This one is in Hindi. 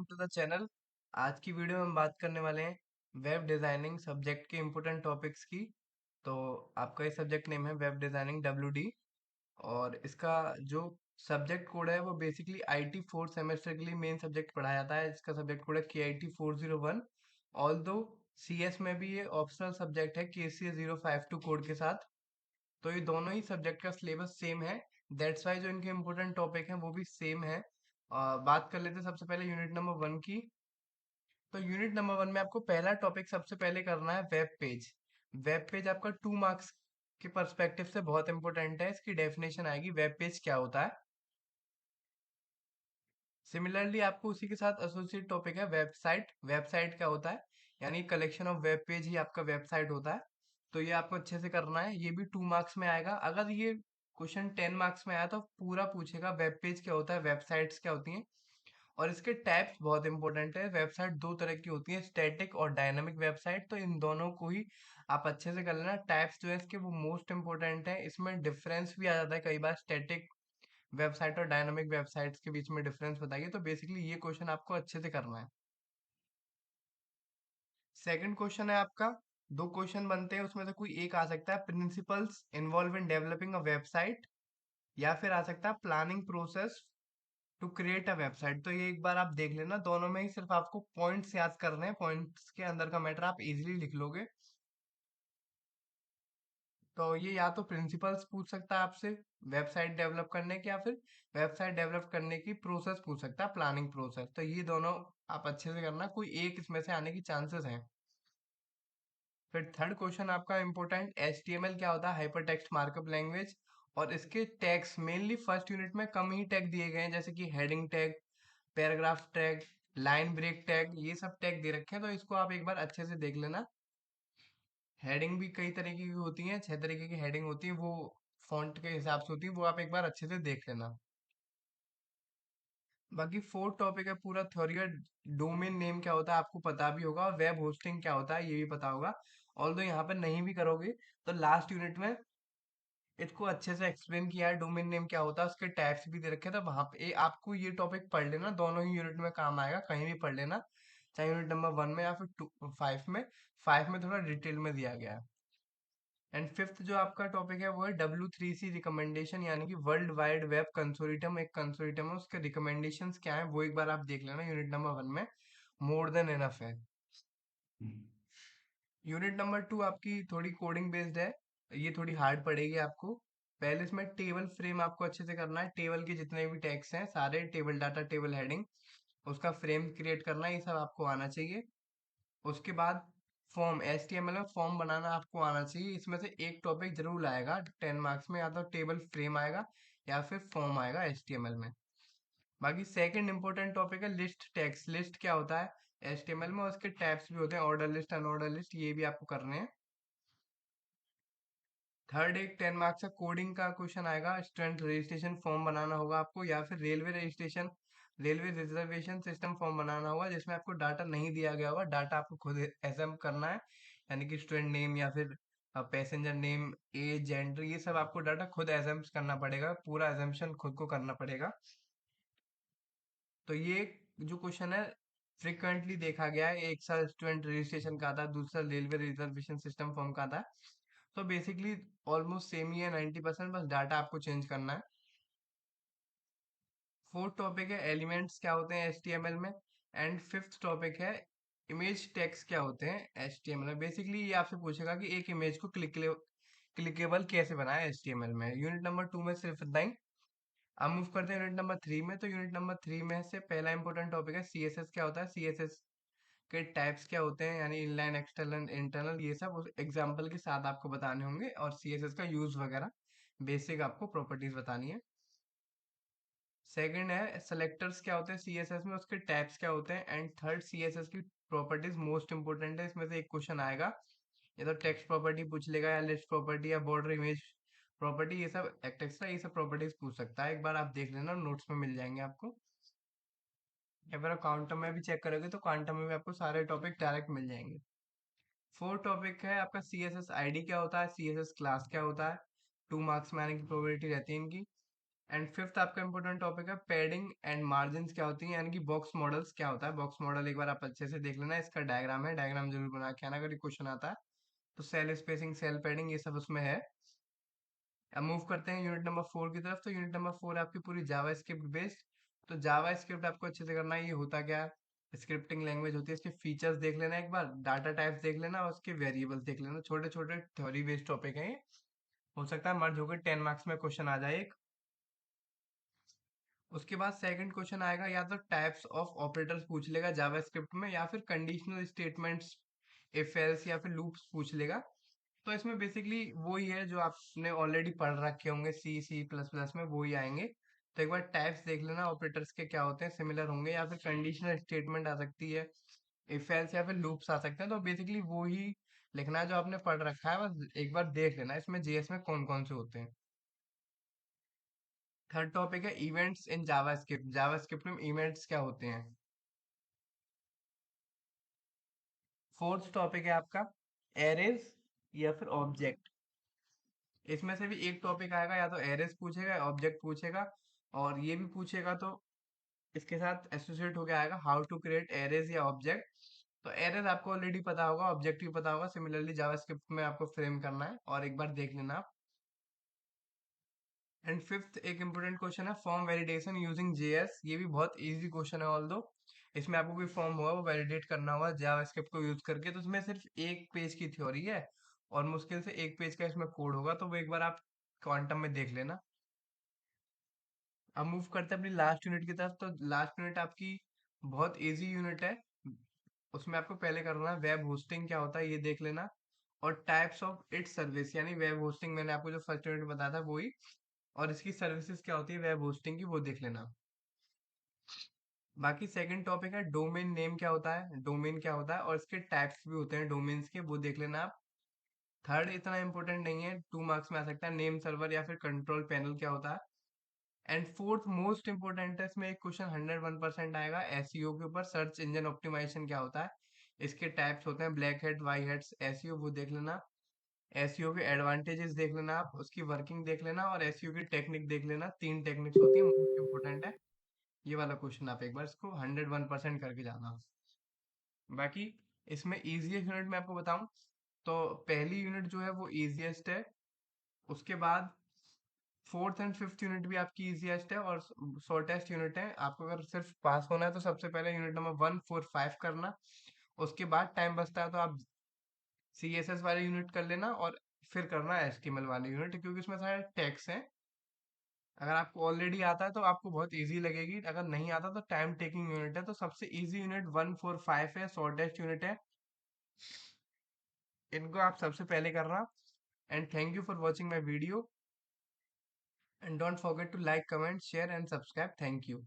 To the channel. आज की वीडियो में हम बात करने वाले हैं वेब डिजाइनिंग सब्जेक्ट के इम्पोर्टेंट टॉपिक्स की। तो आपका ये सब्जेक्ट नेम है वेब डिजाइनिंग WD। और इसका जो सब्जेक्ट कोड है वो बेसिकली IT फोर्थ सेमेस्टर के लिए मेन सब्जेक्ट पढ़ाया जाता है। इसका सब्जेक्ट कोड है KIT 401। ऑल दो CS में भी ये ऑप्शनल सब्जेक्ट है KCA 052 कोड के साथ। तो ये दोनों ही सब्जेक्ट का सिलेबस सेम है। दैट्स वाई जो इनके इम्पोर्टेंट टॉपिक हैं वो भी सेम है। बात कर लेते हैं सबसे पहले यूनिट नंबर 1 की। तो यूनिट नंबर 1 में आपको पहला टॉपिक सबसे पहले करना है वेब पेज। वेब पेज आपका 2 मार्क्स के पर्सपेक्टिव से बहुत इंपॉर्टेंट है। इसकी डेफिनेशन आएगी वेब पेज क्या होता है। सिमिलरली आपको उसी के साथ एसोसिएट टॉपिक है वेबसाइट। वेबसाइट क्या होता है, यानी कलेक्शन ऑफ वेब पेज ही आपका वेबसाइट होता है। तो ये आपको अच्छे से करना है, ये भी 2 मार्क्स में आएगा। अगर ये क्वेश्चन 10 मार्क्स में आया तो पूरा पूछेगा वेब पेज क्या होता है, वेबसाइट्स क्या होती हैं। और इसके टाइप्स बहुत इंपॉर्टेंट है। वेबसाइट दो तरह की होती है, स्टैटिक और डायनामिक वेबसाइट। तो इन दोनों को ही आप अच्छे से कर लेना। टाइप्स जो है इसके वो मोस्ट इंपॉर्टेंट है। इसमें डिफरेंस भी आ जाता है कई बार, स्टैटिक वेबसाइट और डायनामिक वेबसाइट्स के बीच में डिफरेंस बताइए। तो बेसिकली ये क्वेश्चन आपको अच्छे से करना है। सेकंड क्वेश्चन है आपका, दो क्वेश्चन बनते हैं उसमें से कोई एक आ सकता है, principles involve in developing a website, या फिर आ सकता है planning process to create a website. तो ये एक बार आप देख लेना, दोनों में ही सिर्फ आपको पॉइंट्स याद करने हैं, पॉइंट्स के अंदर का मैटर आप इजीली लिख लोगे। तो ये या तो प्रिंसिपल्स पूछ सकता है आपसे वेबसाइट डेवलप करने के, या फिर वेबसाइट डेवलप करने की प्रोसेस पूछ सकता है, प्लानिंग प्रोसेस। तो ये दोनों आप अच्छे से करना, कोई एक इसमें से आने की चांसेस हैं। फिर थर्ड क्वेश्चन आपका इंपॉर्टेंट, HTML क्या होता है, हाइपर टेक्स्ट मार्कअप लैंग्वेज। और इसके टैग्स मेनली फर्स्ट यूनिट में कम ही टैग दिए गए हैं, जैसे कि heading tag, paragraph tag, line break tag, ये सब टैग दे रखे हैं। तो इसको आप एक बार अच्छे से देख लेना। हेडिंग भी कई तरीके की होती हैं, 6 तरीके की हेडिंग होती है, वो फॉन्ट के हिसाब से होती है, वो आप एक बार अच्छे से देख लेना। बाकी फोर्थ टॉपिक है पूरा थ्योरी का, डोमेन नेम क्या होता है आपको पता भी होगा, और वेब होस्टिंग क्या होता है ये भी पता होगा। ऑल्दो यहाँ पे नहीं भी करोगे तो लास्ट यूनिट में इसको अच्छे से एक्सप्लेन किया है, डोमेन नेम क्या होता है, उसके टाइप्स भी दे रखे हैं। तो वहां पे आपको ये टॉपिक पढ़ लेना, दोनों ही यूनिट में काम आएगा, कहीं भी पढ़ लेना, चाहे यूनिट नंबर 1 में या फिर 5 में। 5 में थोड़ा डिटेल में दिया गया है। एंड फिफ्थ जो आपका टॉपिक है वो है W3C रिकमेंडेशन, यानी कि वर्ल्ड वाइड वेब कंसोर्टियम। एक कंसोर्टियम है, उसके रिकमेंडेशंस क्या है वो एक बार आप देख लेना, यूनिट नंबर 1 में मोर देन इनफ है। यूनिट नंबर 2 आपकी थोड़ी कोडिंग बेस्ड है, ये थोड़ी हार्ड पड़ेगी आपको। पहले इसमें टेबल फ्रेम आपको अच्छे से करना है, टेबल के जितने भी टैग्स हैं सारे, टेबल डाटा, टेबल हेडिंग, उसका फ्रेम क्रिएट करना है, ये सब आपको आना चाहिए। उसके बाद फॉर्म, HTML में फॉर्म बनाना आपको आना चाहिए। इसमें से एक टॉपिक जरूर आएगा 10 मार्क्स में, या तो टेबल फ्रेम आएगा या फिर फॉर्म आएगा HTML में। बाकी सेकंड इंपॉर्टेंट टॉपिक है लिस्ट टैग्स। लिस्ट क्या होता है HTML में, उसके टैब्स भी होते हैं, ऑर्डर लिस्ट, अनऑर्डर लिस्ट, ये भी आपको करने हैं। थर्ड एक 10 मार्क्स का कोडिंग का क्वेश्चन आएगा, स्टूडेंट रजिस्ट्रेशन फॉर्म बनाना होगा आपको, या फिर railway registration, railway reservation system form बनाना होगा, जिसमें आपको डाटा नहीं दिया गया होगा, डाटा आपको खुद एसएम करना है। यानी कि स्टूडेंट नेम या फिर पैसेंजर नेम, एज, जेंडर, ये सब आपको डाटा खुद एसएम करना पड़ेगा, पूरा एजम्पशन खुद को करना पड़ेगा। तो ये जो क्वेश्चन है फ्रिक्वेंटली देखा गया है, एक साल स्टूडेंट रजिस्ट्रेशन का आता है, दूसरा रेलवे रिजर्वेशन सिस्टम फॉर्म का आता है। तो बेसिकली ऑलमोस्ट सेम ही है 90%, बस डाटा आपको चेंज करना है। फोर्थ टॉपिक है एलिमेंट्स क्या होते हैं HTML में। एंड फिफ्थ टॉपिक है इमेज टैग्स क्या होते हैं HTML में। बेसिकली ये आपसे पूछेगा कि एक इमेज को क्लिकेबल कैसे बनाए HTML में। यूनिट नंबर 2 में सिर्फ इतना ही। अब मूव करते हैं यूनिट नंबर 3 में। तो यूनिट नंबर 3 में से पहला इंपॉर्टेंट टॉपिक है CSS क्या होता है, CSS के टाइप्स क्या होते हैं, यानी इनलाइन, एक्सटर्नल, इंटरनल, ये सब उस एग्जाम्पल के साथ आपको बताने होंगे, और CSS का यूज वगैरह बेसिक आपको प्रॉपर्टीज बतानी है। सेकंड है सेलेक्टर्स क्या होते हैं CSS में, उसके टाइप्स क्या होते हैं। एंड थर्ड CSS की प्रॉपर्टीज मोस्ट इंपोर्टेंट है, इसमें से एक क्वेश्चन आएगा, या तो टेक्स्ट प्रॉपर्टी पूछ लेगा, या लिस्ट प्रॉपर्टी, या बॉर्डर इमेज प्रॉपर्टी, ये सब एक्टेक्स्ट्रा, ये सब प्रॉपर्टीज पूछ सकता है। एक बार आप देख लेना, नोट्स में मिल जाएंगे आपको। अगर आप काउंटर में भी चेक करोगे तो काउंटर में भी आपको सारे टॉपिक डायरेक्ट मिल जाएंगे। फोर्थ टॉपिक है आपका CSS ID क्या होता है, CSS क्लास क्या होता है। 2 मार्क्स में आने की प्रोबेबिलिटी रहती है इनकी। एंड फिफ्थ आपका इंपॉर्टेंट टॉपिक है पैडिंग एंड मार्जिन्स क्या होती हैं, यानी कि बॉक्स मॉडल्स क्या होता है। बॉक्स मॉडल एक बार आप अच्छे से देख लेना, इसका डायग्राम है, डायग्राम जरूर बना के आना अगर ये क्वेश्चन आता है तो। सेल स्पेसिंग, सेल पैडिंग, ये सब उसमें है। अब मूव करते हैं यूनिट नंबर 4 की तरफ। तो यूनिट नंबर 4 आपकी पूरी जावा स्क्रिप्ट बेस्ड। तो जावा स्क्रिप्ट आपको अच्छे से करना है, ये होता क्या है, स्क्रिप्टिंग लैंग्वेज होती है। इसके फीचर्स देख लेना एक बार, डाटा टाइप्स देख लेना और उसके वेरिएबल्स देख लेना। छोटे छोटे थ्योरी बेस्ड टॉपिक है ये, हो सकता है मर्ज होकर 10 मार्क्स में क्वेश्चन आ जाए एक। उसके बाद सेकंड क्वेश्चन आएगा, या तो टाइप्स ऑफ ऑपरेटर्स पूछ लेगा जावा स्क्रिप्ट में, या फिर कंडीशनल स्टेटमेंट्स, इफ एल्स, या फिर लूप्स पूछ लेगा। तो इसमें बेसिकली वो ही है जो आपने ऑलरेडी पढ़ रखे होंगे सी सी प्लस प्लस में, वो ही आएंगे। तो एक बार टाइप्स देख लेना ऑपरेटर्स के क्या होते हैं, सिमिलर होंगे, या फिर कंडीशनल स्टेटमेंट आ सकती है, इफ एल्स या फिर लूप्स आ सकते हैं। तो बेसिकली वो ही लिखना है जो आपने पढ़ रखा है, बस एक बार देख लेना इसमें जेएस में कौन कौन से होते हैं। थर्ड टॉपिक है इवेंट्स इन जावास्क्रिप्ट। जावास्क्रिप्ट में इवेंट्स क्या होते हैं। फोर्थ टॉपिक है आपका एरेज या फिर ऑब्जेक्ट। इसमें से भी एक टॉपिक आएगा, या तो एरेज पूछेगा या ऑब्जेक्ट पूछेगा। और ये भी पूछेगा तो इसके साथ एसोसिएट होके आएगा हाउ टू क्रिएट एरेज या ऑब्जेक्ट। तो एरेज आपको ऑलरेडी पता होगा, ऑब्जेक्ट भी पता होगा। सिमिलरली जावास्क्रिप्ट में आपको फ्रेम करना है और एक बार देख लेना आप। एंड फिफ्थ एक इंपॉर्टेंट क्वेश्चन है फॉर्म वैलिडेशन यूजिंग जेएस। ये भी बहुत इजी क्वेश्चन है ऑल दो। इसमें आपको कोई फॉर्म होगा वो वैलिडेट करना होगा जावास्क्रिप्ट को यूज करके। तो इसमें सिर्फ एक पेज की थ्योरी है और मुश्किल से एक पेज का इसमें कोड होगा, तो वो एक बार आप क्वांटम में देख लेना। अब मूव करते हैं अपनी लास्ट यूनिट की तरफ। तो लास्ट यूनिट आपकी बहुत इजी यूनिट है। उसमें आपको पहले करना है वेब होस्टिंग क्या होता है ये देख लेना, और टाइप्स ऑफ इट्स सर्विस, यानी वेब होस्टिंग मैंने आपको जो फर्स्ट यूनिट बताया था वही, और इसकी सर्विसेज क्या होती है वेब होस्टिंग की, वो देख लेना। बाकी सेकंड टॉपिक है डोमेन नेम क्या होता है, डोमेन क्या होता है और इसके टाइप्स भी होते हैं डोमेन्स के, वो देख लेना आप। थर्ड इतना इंपॉर्टेंट नहीं है, 2 मार्क्स में आ सकता है, नेम सर्वर या फिर कंट्रोल पैनल क्या होता है। एंड फोर्थ मोस्ट इंपॉर्टेंट है, इसमें एक क्वेश्चन 101% आएगा एसईओ के ऊपर, सर्च इंजन ऑप्टिमाइजेशन क्या होता है। इसके टाइप्स होते हैं black head, white heads, SEO, वो देख लेना। एसईओ के एडवांटेजेस देख लेना आप, उसकी वर्किंग देख लेना, और एसईओ की टेक्निक देख लेना। 3 टेक्निक्स होती है, मोस्ट इंपॉर्टेंट है ये वाला क्वेश्चन। आप एक बार इसको 101% करके जाना। बाकी इसमें इजीएस्ट यूनिट मैं आपको बताऊं तो पहली यूनिट जो है वो इजीएस्ट है। उसके बाद फोर्थ एंड फिफ्थ यूनिट भी आपकी इजीएस्ट है और शॉर्टेस्ट यूनिट है। आपको अगर सिर्फ पास होना है तो सबसे पहले यूनिट नंबर 1 4 5 करना। उसके बाद टाइम बचता है तो आप सीएसएस वाले यूनिट कर लेना, और फिर करना एचटीएमएल वाली यूनिट, क्योंकि उसमें सारे टैग्स हैं। अगर आपको ऑलरेडी आता है तो आपको बहुत इजी लगेगी, अगर नहीं आता तो टाइम टेकिंग यूनिट है। तो सबसे इजी यूनिट 1 4 5 है, शॉर्टेस्ट यूनिट है, इनको आप सबसे पहले करना। And thank you for watching my video, and don't forget to like, comment, share and subscribe. Thank you.